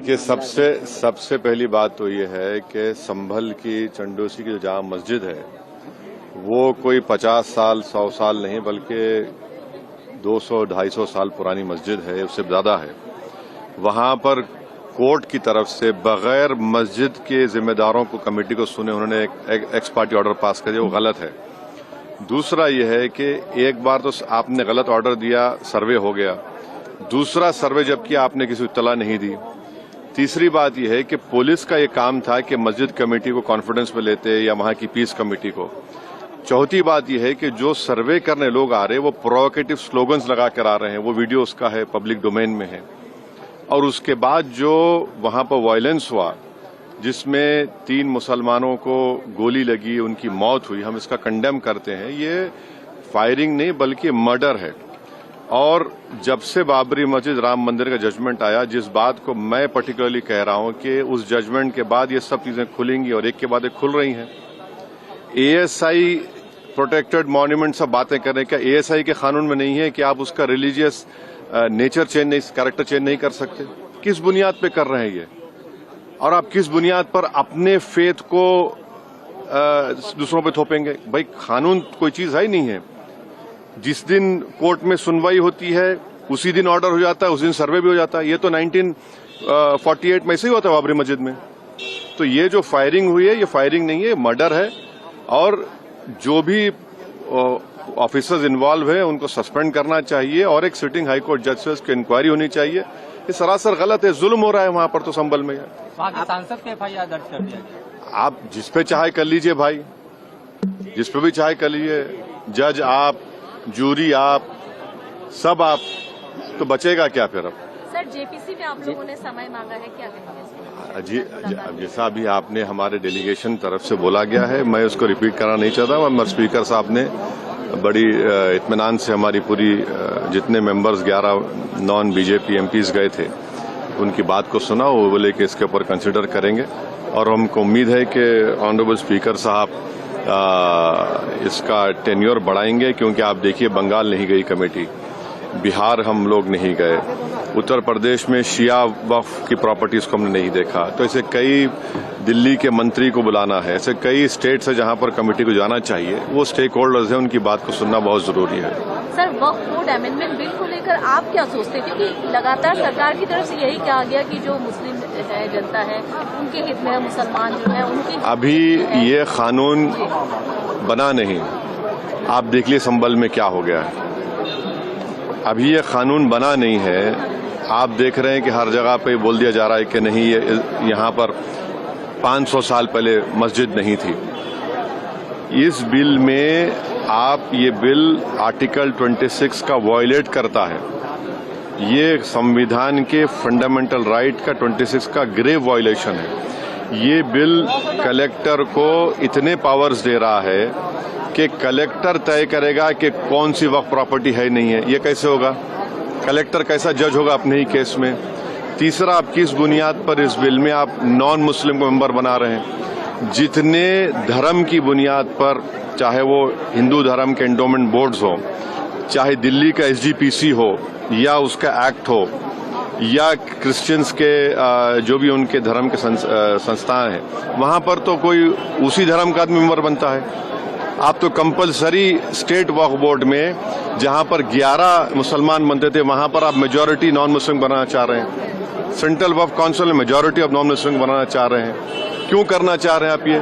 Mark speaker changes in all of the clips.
Speaker 1: देखिए, सबसे पहली बात तो ये है कि संभल की चंडोसी की जो जामा मस्जिद है वो कोई 50 साल 100 साल नहीं बल्कि 200-250 साल पुरानी मस्जिद है, उससे ज्यादा है। वहां पर कोर्ट की तरफ से बगैर मस्जिद के जिम्मेदारों को कमेटी को सुने उन्होंने एक एक्स पार्टी ऑर्डर पास कर दिया, वो गलत है। दूसरा यह है कि एक बार तो आपने गलत ऑर्डर दिया, सर्वे हो गया, दूसरा सर्वे जब किया आपने किसी को इत्तला नहीं दी। तीसरी बात यह है कि पुलिस का ये काम था कि मस्जिद कमेटी को कॉन्फिडेंस में लेते या वहां की पीस कमेटी को। चौथी बात यह है कि जो सर्वे करने लोग आ रहे हैं वो प्रोवोकेटिव स्लोगन्स लगा कर आ रहे हैं, वो वीडियो उसका है, पब्लिक डोमेन में है। और उसके बाद जो वहां पर वायलेंस हुआ जिसमें 3 मुसलमानों को गोली लगी, उनकी मौत हुई, हम इसका कंडेम करते हैं। ये फायरिंग नहीं बल्कि मर्डर है। और जब से बाबरी मस्जिद राम मंदिर का जजमेंट आया, जिस बात को मैं पर्टिकुलरली कह रहा हूं कि उस जजमेंट के बाद ये सब चीजें खुलेंगी और एक के बाद एक खुल रही हैं। एएसआई प्रोटेक्टेड मॉन्यूमेंट सब बातें कर रहे हैं, क्या एएसआई के कानून में नहीं है कि आप उसका रिलीजियस नेचर चेंज नहीं, कैरेक्टर चेंज नहीं कर सकते? किस बुनियाद पे कर रहे हैं ये? और आप किस बुनियाद पर अपने फेथ को दूसरों पे थोपेंगे? भाई, कानून कोई चीज है ही नहीं है। जिस दिन कोर्ट में सुनवाई होती है उसी दिन ऑर्डर हो जाता है, उस दिन सर्वे भी हो जाता है। ये तो 1948 में ऐसे ही होता है बाबरी मस्जिद में। तो ये जो फायरिंग हुई है ये फायरिंग नहीं है, मर्डर है। और जो भी ऑफिसर्स इन्वॉल्व है उनको सस्पेंड करना चाहिए और एक सिटिंग हाईकोर्ट जज से उसकी इंक्वायरी होनी चाहिए। ये सरासर गलत है, जुल्म हो रहा है वहां पर तो संभल में।
Speaker 2: सांसद के FIR दर्ज कर दिया गया।
Speaker 1: आप जिस पे चाहे कर लीजिए भाई, जिस पे भी चाहे कर लीजिए, जज आप, जूरी आप, सब आप, तो बचेगा क्या फिर? अब
Speaker 3: सर, जेपीसी में आप लोगों ने समय मांगा है, क्या कहेंगे?
Speaker 1: जी, जैसा अभी आपने हमारे डेलीगेशन तरफ से बोला गया है, मैं उसको रिपीट करना नहीं चाहता। मगर स्पीकर साहब ने बड़ी इत्मीनान से हमारी पूरी जितने मेंबर्स 11 नॉन बीजेपी एमपीज गए थे उनकी बात को सुना। वो बोले कि इसके ऊपर कंसिडर करेंगे और हमको उम्मीद है कि ऑनरेबल स्पीकर साहब इसका टेन्योर बढ़ाएंगे। क्योंकि आप देखिए, बंगाल नहीं गई कमेटी, बिहार हम लोग नहीं गए, उत्तर प्रदेश में शिया वक्फ की प्रॉपर्टीज को हमने नहीं देखा। तो ऐसे कई, दिल्ली के मंत्री को बुलाना है, ऐसे कई स्टेट्स है जहां पर कमेटी को जाना चाहिए। वो स्टेक होल्डर्स हैं, उनकी बात को सुनना बहुत जरूरी है।
Speaker 3: सर, वक्फ बोर्ड अमेंडमेंट बिल को लेकर आप क्या सोचते हैं? क्योंकि लगातार सरकार की तरफ से यही कहा गया कि जो मुस्लिम है, जनता है, उनके हित में है, मुसलमान जो है उनके। अभी
Speaker 1: ये कानून बना नहीं, आप देख लिए संभल में क्या हो गया है। अभी ये कानून बना नहीं है, आप देख रहे हैं कि हर जगह पे बोल दिया जा रहा है कि नहीं, ये यहाँ पर 500 साल पहले मस्जिद नहीं थी। इस बिल में ये बिल आर्टिकल 26 का वायलेट करता है। ये संविधान के फंडामेंटल राइट का 26 का ग्रेव वायलेशन है। ये बिल कलेक्टर को इतने पावर्स दे रहा है कि कलेक्टर तय करेगा कि कौन सी वक्फ प्रॉपर्टी है नहीं है। ये कैसे होगा? कलेक्टर कैसा जज होगा अपने ही केस में? तीसरा, आप किस बुनियाद पर इस बिल में आप नॉन मुस्लिम को मेंबर बना रहे हैं? जितने धर्म की बुनियाद पर, चाहे वो हिंदू धर्म के एंडोमेंट बोर्ड्स हो, चाहे दिल्ली का SGPC हो या उसका एक्ट हो, या क्रिश्चियंस के जो भी उनके धर्म के संस्थान हैं, वहां पर तो कोई उसी धर्म का आदमी मेंबर बनता है। आप तो कंपलसरी स्टेट वक्फ बोर्ड में जहां पर 11 मुसलमान बनते थे वहां पर आप मेजॉरिटी नॉन मुस्लिम बनाना चाह रहे हैं। सेंट्रल वक्फ काउंसिल में मेजॉरिटी ऑफ नॉन मुस्लिम बनाना चाह रहे हैं। क्यों करना चाह रहे हैं आप? ये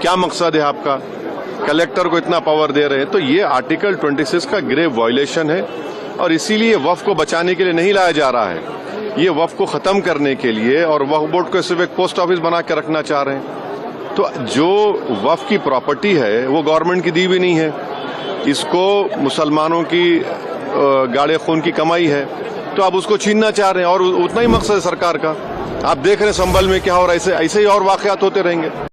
Speaker 1: क्या मकसद है आपका? कलेक्टर को इतना पावर दे रहे हैं। तो ये आर्टिकल 26 का ग्रेव वायलेशन है और इसीलिए वक्फ को बचाने के लिए नहीं लाया जा रहा है, ये वक्फ को खत्म करने के लिए, और वक्फ बोर्ड को सिर्फ एक पोस्ट ऑफिस बना के रखना चाह रहे हैं। तो जो वक्फ की प्रॉपर्टी है वो गवर्नमेंट की दी भी नहीं है, इसको मुसलमानों की गाड़े खून की कमाई है, तो आप उसको छीनना चाह रहे हैं। और उतना ही मकसद है सरकार का। आप देख रहे हैं संभल में क्या हो रहा है, ऐसे ही और वाकयात होते रहेंगे।